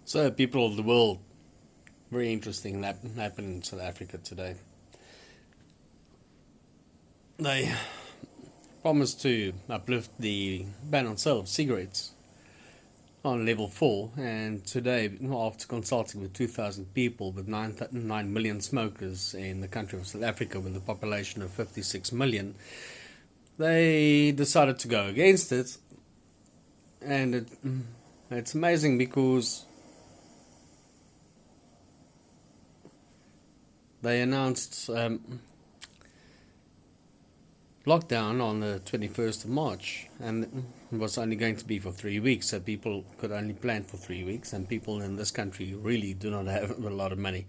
So, people of the world, very interesting that happened in South Africa today. They promised to uplift the ban on sale of cigarettes on level 4, and today, after consulting with 2,000 people with 9 million smokers in the country of South Africa with a population of 56 million, they decided to go against it. And it's amazing because they announced lockdown on the 21st of March, and it was only going to be for 3 weeks, so people could only plan for 3 weeks, and people in this country really do not have a lot of money.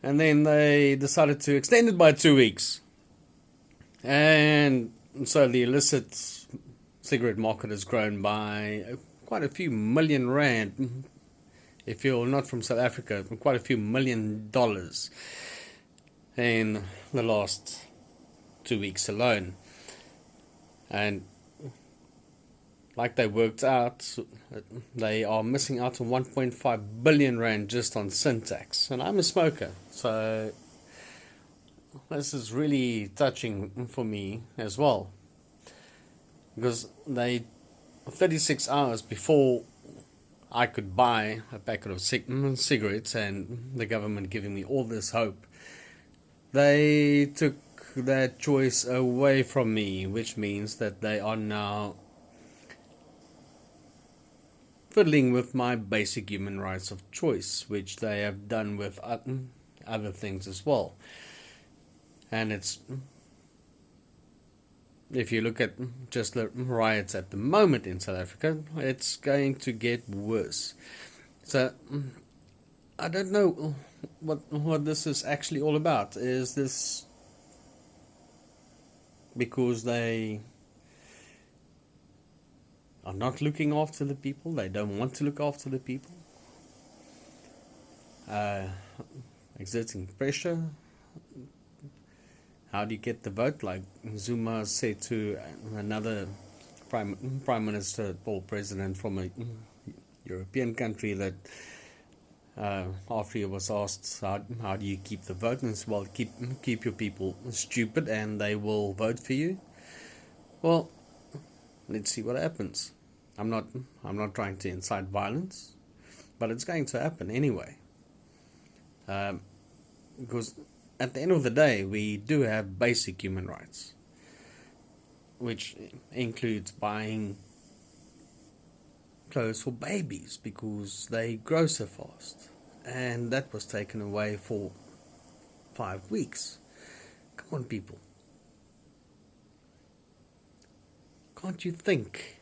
And then they decided to extend it by 2 weeks, and so the illicit cigarette market has grown by quite a few million rand. If you're not from South Africa, quite a few $1 million in the last 2 weeks alone. And like they worked out, they are missing out on 1.5 billion rand just on sin tax. And I'm a smoker, so this is really touching for me as well, because 36 hours before I could buy a packet of cigarettes, and the government giving me all this hope, they took that choice away from me, which means that they are now fiddling with my basic human rights of choice, which they have done with other things as well. And if you look at just the riots at the moment in South Africa, it's going to get worse. So I don't know what this is actually all about. Is this because they are not looking after the people? They don't want to look after the people? Exerting pressure? How do you get the vote? Like Zuma said to another prime minister or president from a European country, that after he was asked how do you keep the vote, and said, well, keep your people stupid and they will vote for you. Well, let's see what happens. I'm not trying to incite violence, but it's going to happen anyway, because at the end of the day, we do have basic human rights, which includes buying clothes for babies because they grow so fast, and that was taken away for 5 weeks. Come on, people. Can't you think